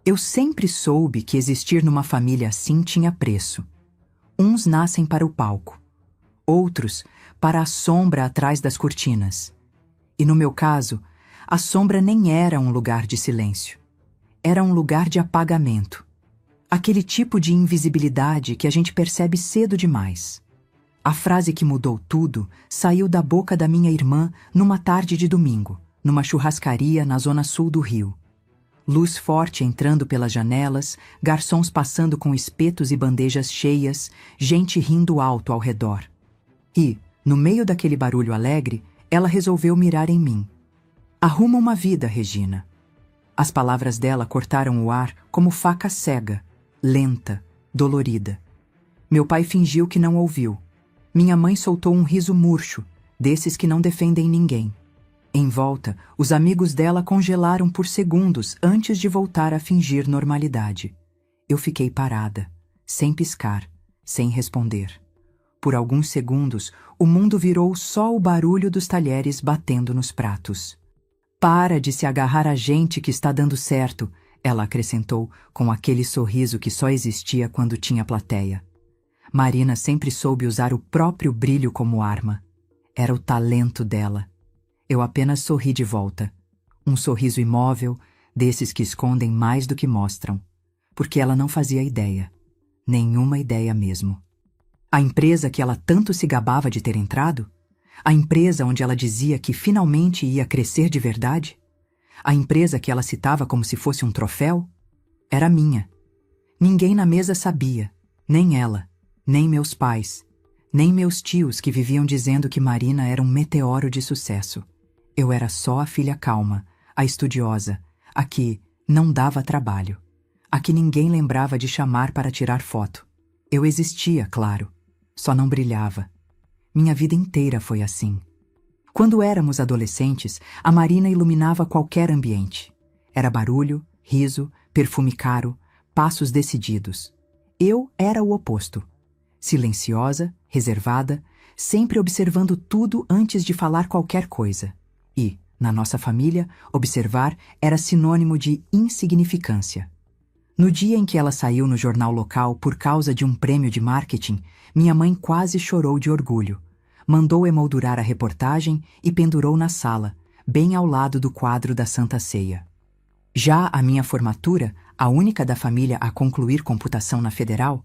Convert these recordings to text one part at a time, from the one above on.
Eu sempre soube que existir numa família assim tinha preço. Uns nascem para o palco, outros para a sombra atrás das cortinas. E no meu caso, a sombra nem era um lugar de silêncio. Era um lugar de apagamento. Aquele tipo de invisibilidade que a gente percebe cedo demais. A frase que mudou tudo saiu da boca da minha irmã numa tarde de domingo, numa churrascaria na zona sul do Rio. Luz forte entrando pelas janelas, garçons passando com espetos e bandejas cheias, gente rindo alto ao redor. E, no meio daquele barulho alegre, ela resolveu mirar em mim. Arruma uma vida, Regina. As palavras dela cortaram o ar como faca cega, lenta, dolorida. Meu pai fingiu que não ouviu. Minha mãe soltou um riso murcho, desses que não defendem ninguém. Em volta, os amigos dela congelaram por segundos antes de voltar a fingir normalidade. Eu fiquei parada, sem piscar, sem responder. Por alguns segundos, o mundo virou só o barulho dos talheres batendo nos pratos. Para de se agarrar a gente que está dando certo, ela acrescentou com aquele sorriso que só existia quando tinha plateia. Marina sempre soube usar o próprio brilho como arma. Era o talento dela. Eu apenas sorri de volta. Um sorriso imóvel, desses que escondem mais do que mostram. Porque ela não fazia ideia. Nenhuma ideia mesmo. A empresa que ela tanto se gabava de ter entrado? A empresa onde ela dizia que finalmente ia crescer de verdade? A empresa que ela citava como se fosse um troféu? Era minha. Ninguém na mesa sabia, nem ela, nem meus pais, nem meus tios que viviam dizendo que Marina era um meteoro de sucesso. Eu era só a filha calma, a estudiosa, a que não dava trabalho, a que ninguém lembrava de chamar para tirar foto. Eu existia, claro, só não brilhava. Minha vida inteira foi assim. Quando éramos adolescentes, a Marina iluminava qualquer ambiente. Era barulho, riso, perfume caro, passos decididos. Eu era o oposto. Silenciosa, reservada, sempre observando tudo antes de falar qualquer coisa. E, na nossa família, observar era sinônimo de insignificância. No dia em que ela saiu no jornal local por causa de um prêmio de marketing, minha mãe quase chorou de orgulho. Mandou emoldurar a reportagem e pendurou na sala, bem ao lado do quadro da Santa Ceia. Já a minha formatura, a única da família a concluir computação na Federal,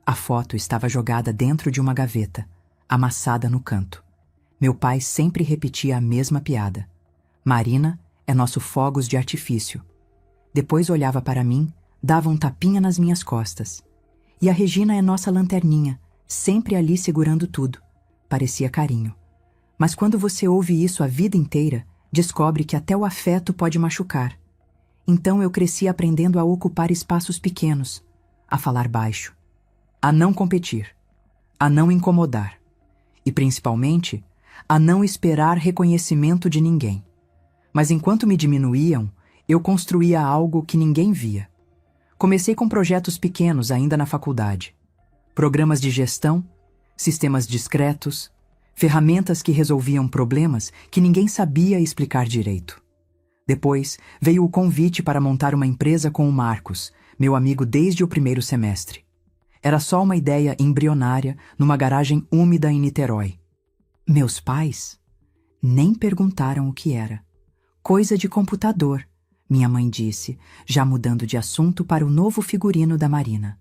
a foto estava jogada dentro de uma gaveta, amassada no canto. Meu pai sempre repetia a mesma piada. Marina é nosso fogos de artifício. Depois olhava para mim, dava um tapinha nas minhas costas. E a Regina é nossa lanterninha, sempre ali segurando tudo. Parecia carinho. Mas quando você ouve isso a vida inteira, descobre que até o afeto pode machucar. Então eu cresci aprendendo a ocupar espaços pequenos, a falar baixo, a não competir, a não incomodar e, principalmente, a não esperar reconhecimento de ninguém. Mas enquanto me diminuíam, eu construía algo que ninguém via. Comecei com projetos pequenos ainda na faculdade. Programas de gestão, sistemas discretos, ferramentas que resolviam problemas que ninguém sabia explicar direito. Depois veio o convite para montar uma empresa com o Marcos, meu amigo desde o primeiro semestre. Era só uma ideia embrionária numa garagem úmida em Niterói. Meus pais nem perguntaram o que era. Coisa de computador, minha mãe disse, já mudando de assunto para o novo figurino da Marina.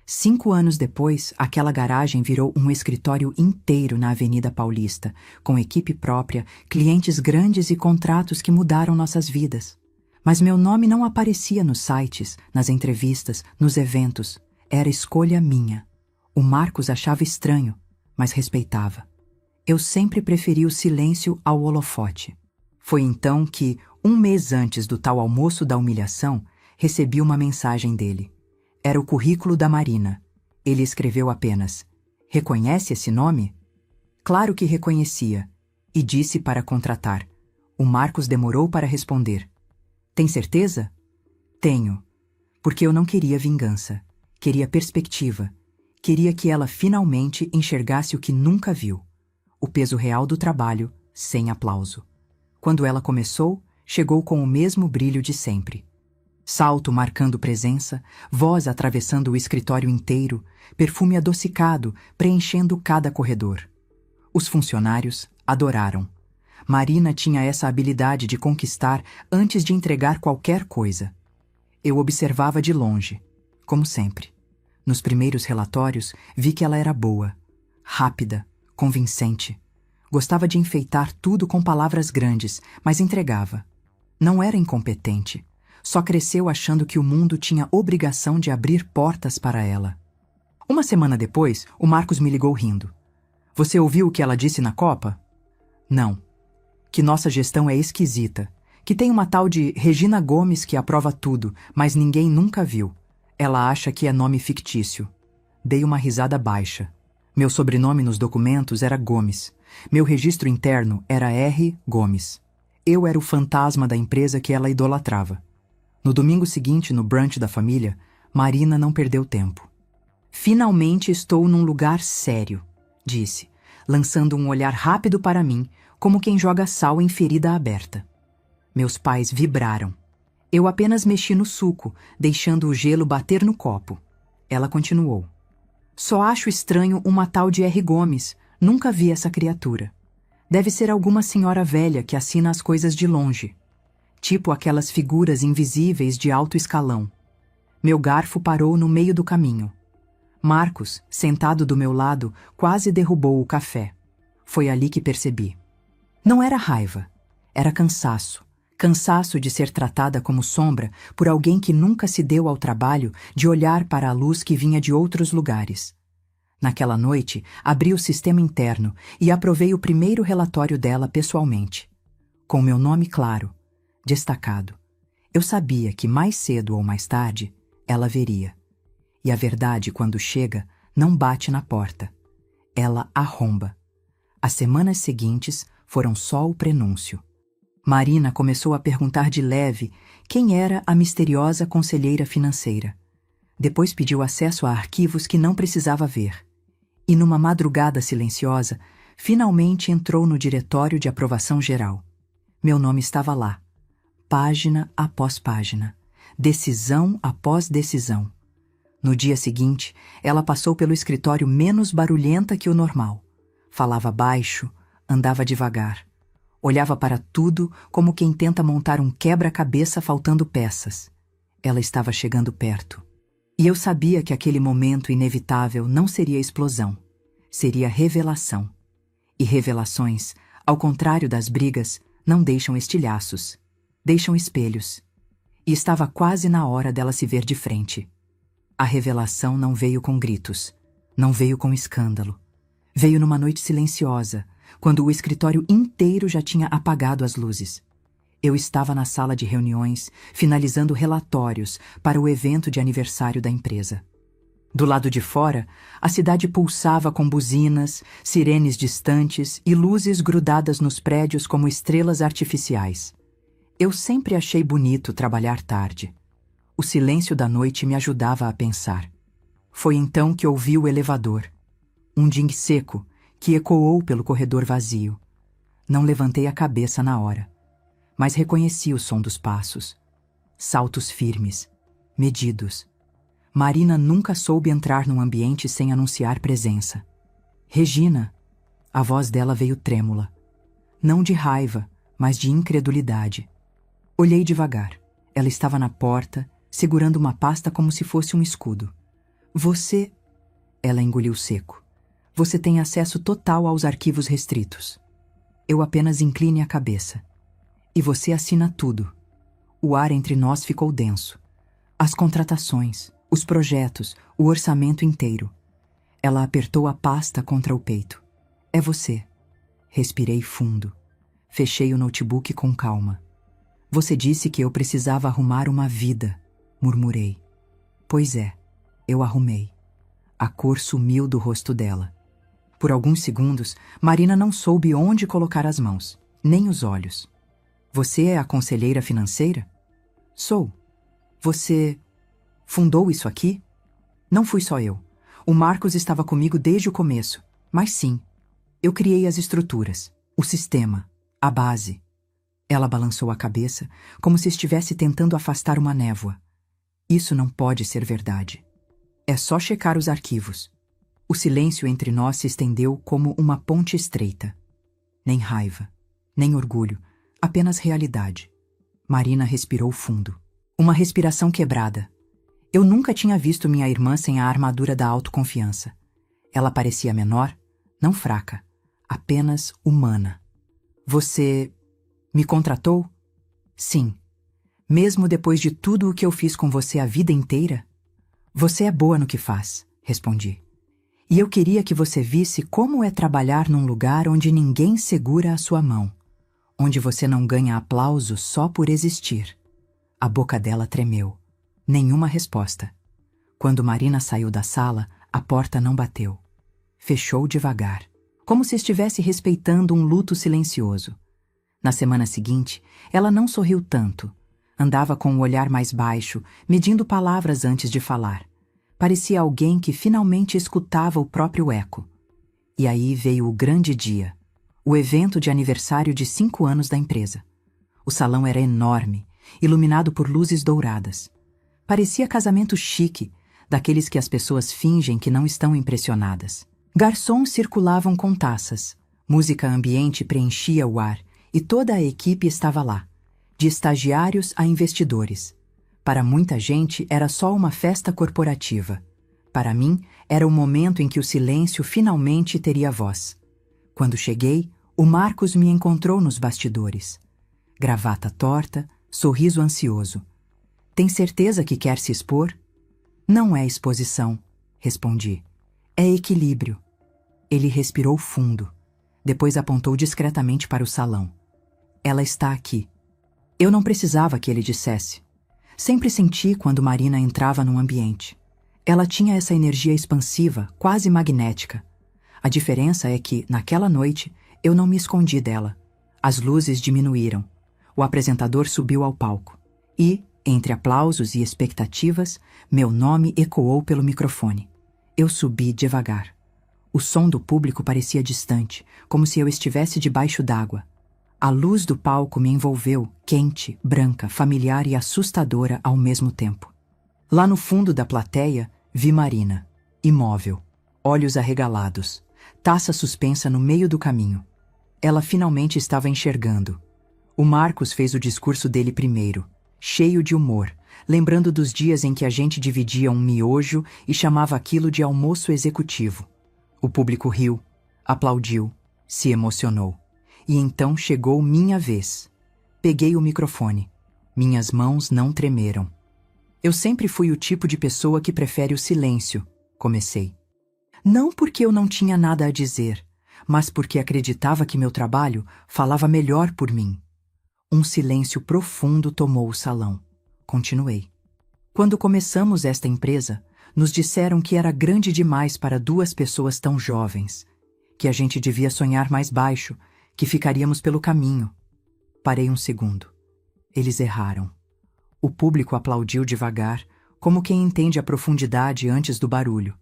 5 anos depois, aquela garagem virou um escritório inteiro na Avenida Paulista, com equipe própria, clientes grandes e contratos que mudaram nossas vidas. Mas meu nome não aparecia nos sites, nas entrevistas, nos eventos. Era escolha minha. O Marcos achava estranho, mas respeitava. Eu sempre preferi o silêncio ao holofote. Foi então que, 1 mês antes do tal almoço da humilhação, recebi uma mensagem dele. Era o currículo da Marina. Ele escreveu apenas: "Reconhece esse nome?" Claro que reconhecia, e disse para contratar. O Marcos demorou para responder. "Tem certeza?" "Tenho." Porque eu não queria vingança. Queria perspectiva. Queria que ela finalmente enxergasse o que nunca viu. O peso real do trabalho, sem aplauso. Quando ela começou, chegou com o mesmo brilho de sempre. Salto marcando presença, voz atravessando o escritório inteiro, perfume adocicado preenchendo cada corredor. Os funcionários adoraram. Marina tinha essa habilidade de conquistar antes de entregar qualquer coisa. Eu observava de longe, como sempre. Nos primeiros relatórios, vi que ela era boa, rápida, convincente. Gostava de enfeitar tudo com palavras grandes, mas entregava. Não era incompetente. Só cresceu achando que o mundo tinha obrigação de abrir portas para ela. Uma semana depois, o Marcos me ligou rindo. Você ouviu o que ela disse na Copa? Não. Que nossa gestão é esquisita. Que tem uma tal de Regina Gomes que aprova tudo, mas ninguém nunca viu. Ela acha que é nome fictício. Dei uma risada baixa. Meu sobrenome nos documentos era Gomes. Meu registro interno era R. Gomes. Eu era o fantasma da empresa que ela idolatrava. No domingo seguinte, no brunch da família, Marina não perdeu tempo. Finalmente estou num lugar sério, disse, lançando um olhar rápido para mim, como quem joga sal em ferida aberta. Meus pais vibraram. Eu apenas mexi no suco, deixando o gelo bater no copo. Ela continuou. Só acho estranho uma tal de R. Gomes. Nunca vi essa criatura. Deve ser alguma senhora velha que assina as coisas de longe. Tipo aquelas figuras invisíveis de alto escalão. Meu garfo parou no meio do caminho. Marcos, sentado do meu lado, quase derrubou o café. Foi ali que percebi. Não era raiva, era cansaço. Cansaço de ser tratada como sombra por alguém que nunca se deu ao trabalho de olhar para a luz que vinha de outros lugares. Naquela noite, abri o sistema interno e aprovei o primeiro relatório dela pessoalmente. Com meu nome claro, destacado. Eu sabia que mais cedo ou mais tarde, ela veria. E a verdade, quando chega, não bate na porta. Ela arromba. As semanas seguintes foram só o prenúncio. Marina começou a perguntar de leve quem era a misteriosa conselheira financeira. Depois pediu acesso a arquivos que não precisava ver. E numa madrugada silenciosa, finalmente entrou no diretório de aprovação geral. Meu nome estava lá. Página após página. Decisão após decisão. No dia seguinte, ela passou pelo escritório menos barulhenta que o normal. Falava baixo, andava devagar. Olhava para tudo como quem tenta montar um quebra-cabeça faltando peças. Ela estava chegando perto. E eu sabia que aquele momento inevitável não seria explosão. Seria revelação. E revelações, ao contrário das brigas, não deixam estilhaços. Deixam espelhos. E estava quase na hora dela se ver de frente. A revelação não veio com gritos. Não veio com escândalo. Veio numa noite silenciosa, quando o escritório inteiro já tinha apagado as luzes. Eu estava na sala de reuniões, finalizando relatórios para o evento de aniversário da empresa. Do lado de fora, a cidade pulsava com buzinas, sirenes distantes e luzes grudadas nos prédios como estrelas artificiais. Eu sempre achei bonito trabalhar tarde. O silêncio da noite me ajudava a pensar. Foi então que ouvi o elevador. Um ding seco, que ecoou pelo corredor vazio. Não levantei a cabeça na hora, mas reconheci o som dos passos. Saltos firmes, medidos. Marina nunca soube entrar num ambiente sem anunciar presença. Regina! A voz dela veio trêmula. Não de raiva, mas de incredulidade. Olhei devagar. Ela estava na porta, segurando uma pasta como se fosse um escudo. Você... Ela engoliu seco. Você tem acesso total aos arquivos restritos. Eu apenas incline a cabeça. E você assina tudo. O ar entre nós ficou denso. As contratações, os projetos, o orçamento inteiro. Ela apertou a pasta contra o peito. É você. Respirei fundo. Fechei o notebook com calma. Você disse que eu precisava arrumar uma vida, murmurei. Pois é, eu arrumei. A cor sumiu do rosto dela. Por alguns segundos, Marina não soube onde colocar as mãos, nem os olhos. Você é a conselheira financeira? Sou. Você fundou isso aqui? Não fui só eu. O Marcos estava comigo desde o começo, mas sim, eu criei as estruturas, o sistema, a base. Ela balançou a cabeça, como se estivesse tentando afastar uma névoa. Isso não pode ser verdade. É só checar os arquivos. O silêncio entre nós se estendeu como uma ponte estreita. Nem raiva, nem orgulho, apenas realidade. Marina respirou fundo. Uma respiração quebrada. Eu nunca tinha visto minha irmã sem a armadura da autoconfiança. Ela parecia menor, não fraca, apenas humana. Você me contratou? Sim. Mesmo depois de tudo o que eu fiz com você a vida inteira? Você é boa no que faz, respondi. E eu queria que você visse como é trabalhar num lugar onde ninguém segura a sua mão, onde você não ganha aplauso só por existir. A boca dela tremeu. Nenhuma resposta. Quando Marina saiu da sala, a porta não bateu. Fechou devagar, como se estivesse respeitando um luto silencioso. Na semana seguinte, ela não sorriu tanto. Andava com o olhar mais baixo, medindo palavras antes de falar. Parecia alguém que finalmente escutava o próprio eco. E aí veio o grande dia, o evento de aniversário de 5 anos da empresa. O salão era enorme, iluminado por luzes douradas. Parecia casamento chique, daqueles que as pessoas fingem que não estão impressionadas. Garçons circulavam com taças, música ambiente preenchia o ar e toda a equipe estava lá, de estagiários a investidores. Para muita gente era só uma festa corporativa. Para mim, era o momento em que o silêncio finalmente teria voz. Quando cheguei, o Marcos me encontrou nos bastidores. Gravata torta, sorriso ansioso. Tem certeza que quer se expor? Não é exposição, respondi. É equilíbrio. Ele respirou fundo. Depois apontou discretamente para o salão. Ela está aqui. Eu não precisava que ele dissesse. Sempre senti quando Marina entrava num ambiente. Ela tinha essa energia expansiva, quase magnética. A diferença é que, naquela noite, eu não me escondi dela. As luzes diminuíram. O apresentador subiu ao palco. E, entre aplausos e expectativas, meu nome ecoou pelo microfone. Eu subi devagar. O som do público parecia distante, como se eu estivesse debaixo d'água. A luz do palco me envolveu, quente, branca, familiar e assustadora ao mesmo tempo. Lá no fundo da plateia, vi Marina, imóvel, olhos arregalados, taça suspensa no meio do caminho. Ela finalmente estava enxergando. O Marcos fez o discurso dele primeiro, cheio de humor, lembrando dos dias em que a gente dividia um miojo e chamava aquilo de almoço executivo. O público riu, aplaudiu, se emocionou. E então chegou minha vez. Peguei o microfone. Minhas mãos não tremeram. Eu sempre fui o tipo de pessoa que prefere o silêncio, comecei. Não porque eu não tinha nada a dizer, mas porque acreditava que meu trabalho falava melhor por mim. Um silêncio profundo tomou o salão. Continuei. Quando começamos esta empresa, nos disseram que era grande demais para 2 pessoas tão jovens, que a gente devia sonhar mais baixo, que ficaríamos pelo caminho. Parei um segundo. Eles erraram. O público aplaudiu devagar, como quem entende a profundidade antes do barulho.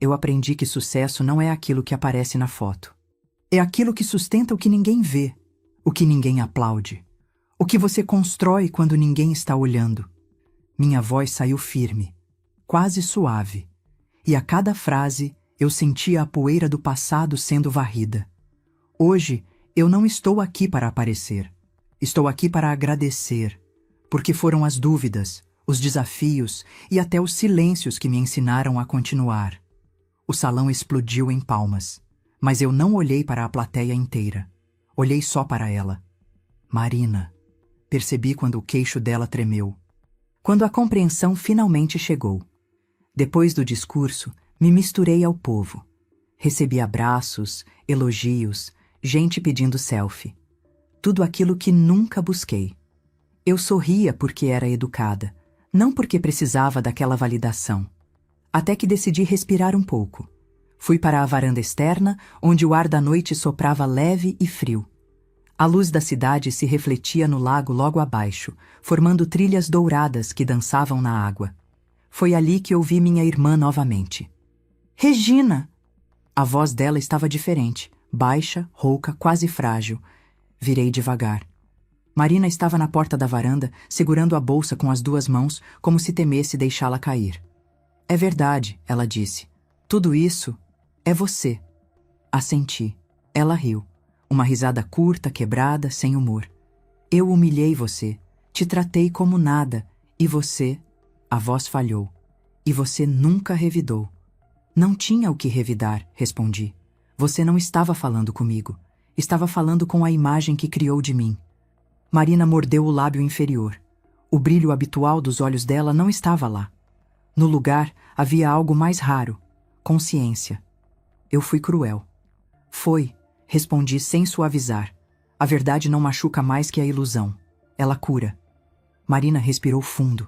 Eu aprendi que sucesso não é aquilo que aparece na foto. É aquilo que sustenta o que ninguém vê, o que ninguém aplaude, o que você constrói quando ninguém está olhando. Minha voz saiu firme, quase suave, e a cada frase eu sentia a poeira do passado sendo varrida. Hoje, eu não estou aqui para aparecer. Estou aqui para agradecer, porque foram as dúvidas, os desafios e até os silêncios que me ensinaram a continuar. O salão explodiu em palmas, mas eu não olhei para a plateia inteira. Olhei só para ela. Marina. Percebi quando o queixo dela tremeu. Quando a compreensão finalmente chegou. Depois do discurso, me misturei ao povo. Recebi abraços, elogios, gente pedindo selfie. Tudo aquilo que nunca busquei. Eu sorria porque era educada, não porque precisava daquela validação. Até que decidi respirar um pouco. Fui para a varanda externa, onde o ar da noite soprava leve e frio. A luz da cidade se refletia no lago logo abaixo, formando trilhas douradas que dançavam na água. Foi ali que ouvi minha irmã novamente. Regina! A voz dela estava diferente, baixa, rouca, quase frágil. Virei devagar. Marina estava na porta da varanda, segurando a bolsa com as duas mãos, como se temesse deixá-la cair. É verdade, ela disse. Tudo isso é você. Assenti. Ela riu. Uma risada curta, quebrada, sem humor. Eu humilhei você. Te tratei como nada. E você... A voz falhou. E você nunca revidou. Não tinha o que revidar, respondi. Você não estava falando comigo. Estava falando com a imagem que criou de mim. Marina mordeu o lábio inferior. O brilho habitual dos olhos dela não estava lá. No lugar havia algo mais raro. Consciência. Eu fui cruel. Foi, respondi sem suavizar. A verdade não machuca mais que a ilusão. Ela cura. Marina respirou fundo.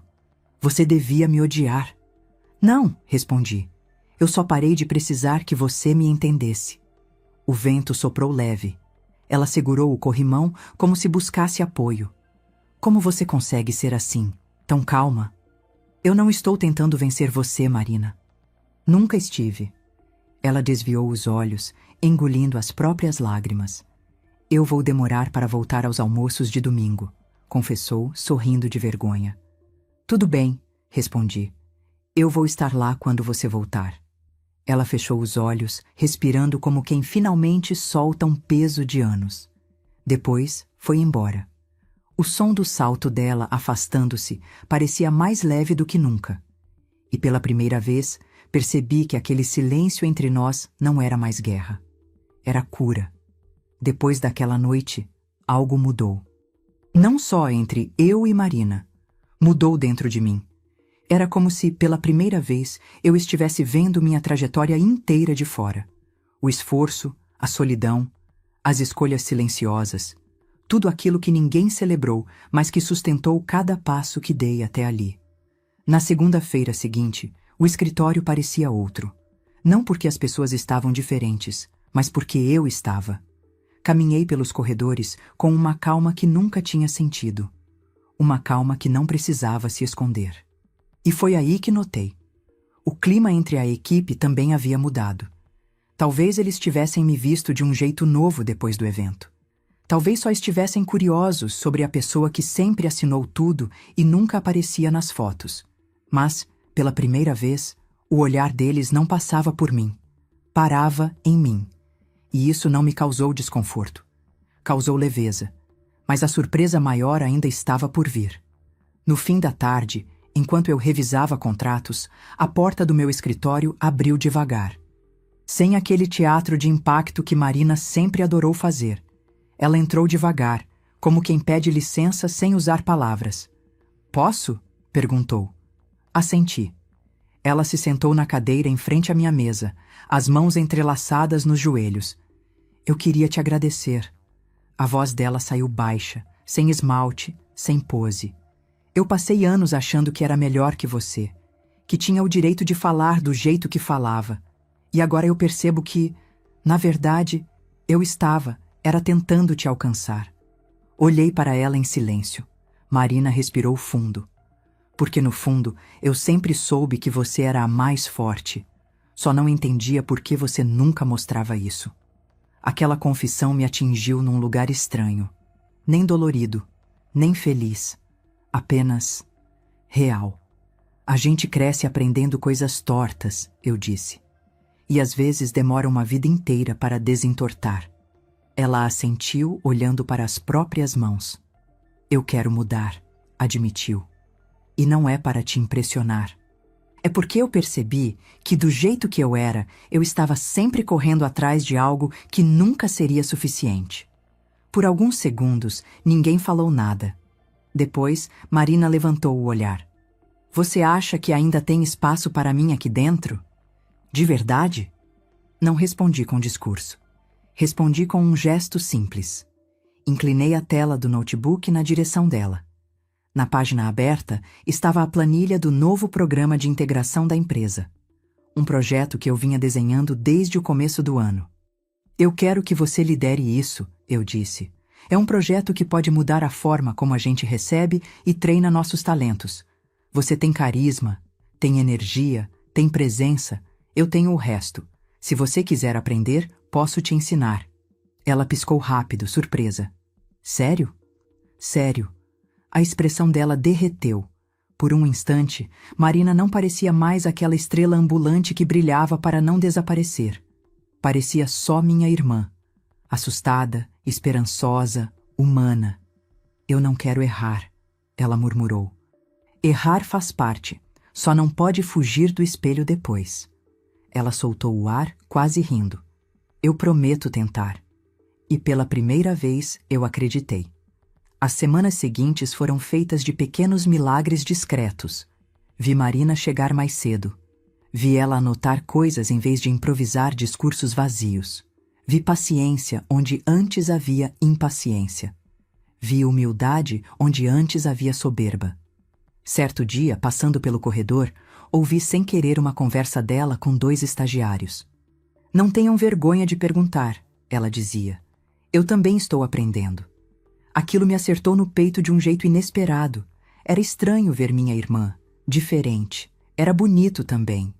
Você devia me odiar. Não, respondi. Eu só parei de precisar que você me entendesse. O vento soprou leve. Ela segurou o corrimão como se buscasse apoio. Como você consegue ser assim, tão calma? Eu não estou tentando vencer você, Marina. Nunca estive. Ela desviou os olhos, engolindo as próprias lágrimas. Eu vou demorar para voltar aos almoços de domingo, confessou, sorrindo de vergonha. Tudo bem, respondi. Eu vou estar lá quando você voltar. Ela fechou os olhos, respirando como quem finalmente solta um peso de anos. Depois, foi embora. O som do salto dela, afastando-se, parecia mais leve do que nunca. E pela primeira vez, percebi que aquele silêncio entre nós não era mais guerra. Era cura. Depois daquela noite, algo mudou. Não só entre eu e Marina. Mudou dentro de mim. Era como se, pela primeira vez, eu estivesse vendo minha trajetória inteira de fora. O esforço, a solidão, as escolhas silenciosas, tudo aquilo que ninguém celebrou, mas que sustentou cada passo que dei até ali. Na segunda-feira seguinte, o escritório parecia outro. Não porque as pessoas estavam diferentes, mas porque eu estava. Caminhei pelos corredores com uma calma que nunca tinha sentido. Uma calma que não precisava se esconder. E foi aí que notei. O clima entre a equipe também havia mudado. Talvez eles tivessem me visto de um jeito novo depois do evento. Talvez só estivessem curiosos sobre a pessoa que sempre assinou tudo e nunca aparecia nas fotos. Mas, pela primeira vez, o olhar deles não passava por mim. Parava em mim. E isso não me causou desconforto. Causou leveza. Mas a surpresa maior ainda estava por vir. No fim da tarde, enquanto eu revisava contratos, a porta do meu escritório abriu devagar. Sem aquele teatro de impacto que Marina sempre adorou fazer. Ela entrou devagar, como quem pede licença sem usar palavras. Posso? Perguntou. Assenti. Ela se sentou na cadeira em frente à minha mesa, as mãos entrelaçadas nos joelhos. Eu queria te agradecer. A voz dela saiu baixa, sem esmalte, sem pose. Eu passei anos achando que era melhor que você, que tinha o direito de falar do jeito que falava. E agora eu percebo que, na verdade, eu era tentando te alcançar. Olhei para ela em silêncio. Marina respirou fundo. Porque no fundo, eu sempre soube que você era a mais forte. Só não entendia por que você nunca mostrava isso. Aquela confissão me atingiu num lugar estranho. Nem dolorido, nem feliz. Apenas real. A gente cresce aprendendo coisas tortas, eu disse. E às vezes demora uma vida inteira para desentortar. Ela assentiu, olhando para as próprias mãos. Eu quero mudar, admitiu. E não é para te impressionar. É porque eu percebi que, do jeito que eu era, eu estava sempre correndo atrás de algo que nunca seria suficiente. Por alguns segundos, ninguém falou nada. Depois, Marina levantou o olhar. Você acha que ainda tem espaço para mim aqui dentro? De verdade? Não respondi com discurso. Respondi com um gesto simples. Inclinei a tela do notebook na direção dela. Na página aberta estava a planilha do novo programa de integração da empresa. Um projeto que eu vinha desenhando desde o começo do ano. Eu quero que você lidere isso, eu disse. É um projeto que pode mudar a forma como a gente recebe e treina nossos talentos. Você tem carisma, tem energia, tem presença, eu tenho o resto. Se você quiser aprender, posso te ensinar. Ela piscou rápido, surpresa. Sério? Sério. A expressão dela derreteu. Por um instante, Marina não parecia mais aquela estrela ambulante que brilhava para não desaparecer. Parecia só minha irmã. Assustada, esperançosa, humana. Eu não quero errar, ela murmurou. Errar faz parte, só não pode fugir do espelho depois. Ela soltou o ar, quase rindo. Eu prometo tentar. E pela primeira vez eu acreditei. As semanas seguintes foram feitas de pequenos milagres discretos. Vi Marina chegar mais cedo. Vi ela anotar coisas em vez de improvisar discursos vazios. Vi paciência onde antes havia impaciência. Vi humildade onde antes havia soberba. Certo dia, passando pelo corredor, ouvi sem querer uma conversa dela com 2 estagiários. Não tenham vergonha de perguntar, ela dizia. Eu também estou aprendendo. Aquilo me acertou no peito de um jeito inesperado. Era estranho ver minha irmã, diferente. Era bonito também.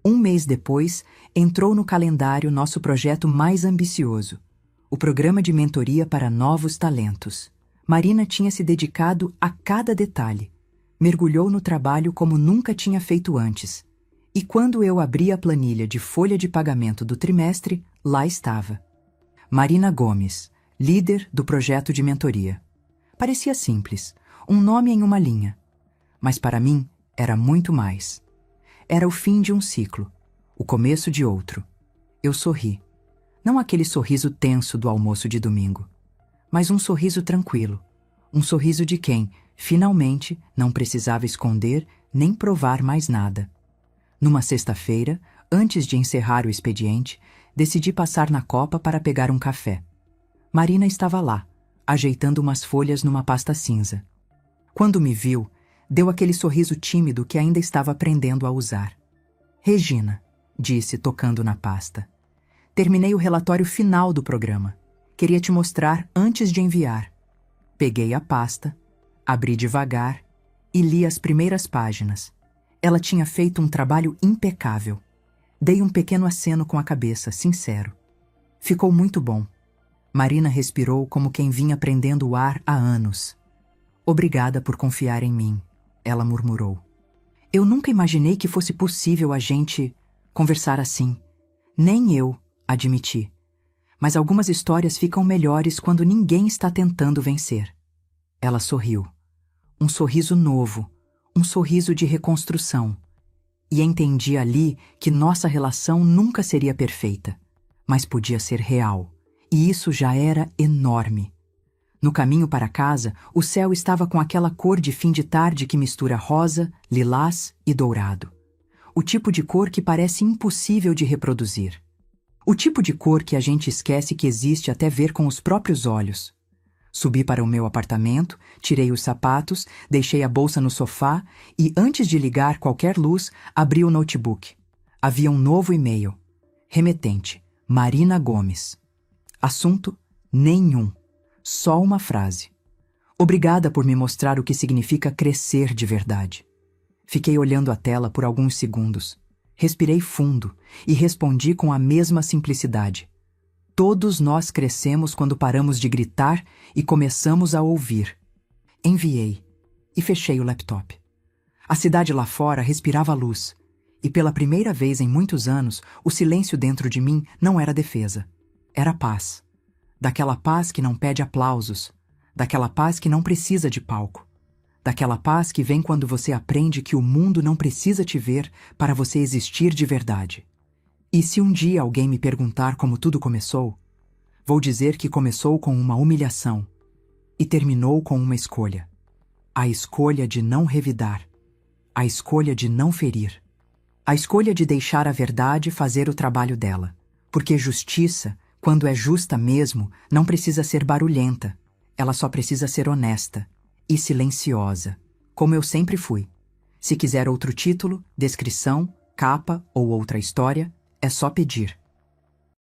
1 mês depois, entrou no calendário nosso projeto mais ambicioso, o programa de mentoria para novos talentos. Marina tinha se dedicado a cada detalhe. Mergulhou no trabalho como nunca tinha feito antes. E quando eu abri a planilha de folha de pagamento do trimestre, lá estava. Marina Gomes, líder do projeto de mentoria. Parecia simples, um nome em uma linha. Mas para mim, era muito mais. Era o fim de um ciclo, o começo de outro. Eu sorri. Não aquele sorriso tenso do almoço de domingo, mas um sorriso tranquilo. Um sorriso de quem, finalmente, não precisava esconder nem provar mais nada. Numa sexta-feira, antes de encerrar o expediente, decidi passar na copa para pegar um café. Marina estava lá, ajeitando umas folhas numa pasta cinza. Quando me viu, deu aquele sorriso tímido que ainda estava aprendendo a usar. Regina, disse, tocando na pasta. Terminei o relatório final do programa. Queria te mostrar antes de enviar. Peguei a pasta, abri devagar e li as primeiras páginas. Ela tinha feito um trabalho impecável. Dei um pequeno aceno com a cabeça, sincero. Ficou muito bom. Marina respirou como quem vinha prendendo o ar há anos. Obrigada por confiar em mim, ela murmurou. Eu nunca imaginei que fosse possível a gente conversar assim. Nem eu, admiti. Mas algumas histórias ficam melhores quando ninguém está tentando vencer. Ela sorriu. Um sorriso novo, um sorriso de reconstrução. E entendi ali que nossa relação nunca seria perfeita, mas podia ser real. E isso já era enorme. No caminho para casa, o céu estava com aquela cor de fim de tarde que mistura rosa, lilás e dourado. O tipo de cor que parece impossível de reproduzir. O tipo de cor que a gente esquece que existe até ver com os próprios olhos. Subi para o meu apartamento, tirei os sapatos, deixei a bolsa no sofá e, antes de ligar qualquer luz, abri o notebook. Havia um novo e-mail. Remetente, Marina Gomes. Assunto? Nenhum. Só uma frase. Obrigada por me mostrar o que significa crescer de verdade. Fiquei olhando a tela por alguns segundos. Respirei fundo e respondi com a mesma simplicidade. Todos nós crescemos quando paramos de gritar e começamos a ouvir. Enviei e fechei o laptop. A cidade lá fora respirava luz. E pela primeira vez em muitos anos, o silêncio dentro de mim não era defesa. Era paz. Daquela paz que não pede aplausos. Daquela paz que não precisa de palco. Daquela paz que vem quando você aprende que o mundo não precisa te ver para você existir de verdade. E se um dia alguém me perguntar como tudo começou, vou dizer que começou com uma humilhação e terminou com uma escolha. A escolha de não revidar. A escolha de não ferir. A escolha de deixar a verdade fazer o trabalho dela. Porque justiça, quando é justa mesmo, não precisa ser barulhenta. Ela só precisa ser honesta e silenciosa, como eu sempre fui. Se quiser outro título, descrição, capa ou outra história, é só pedir.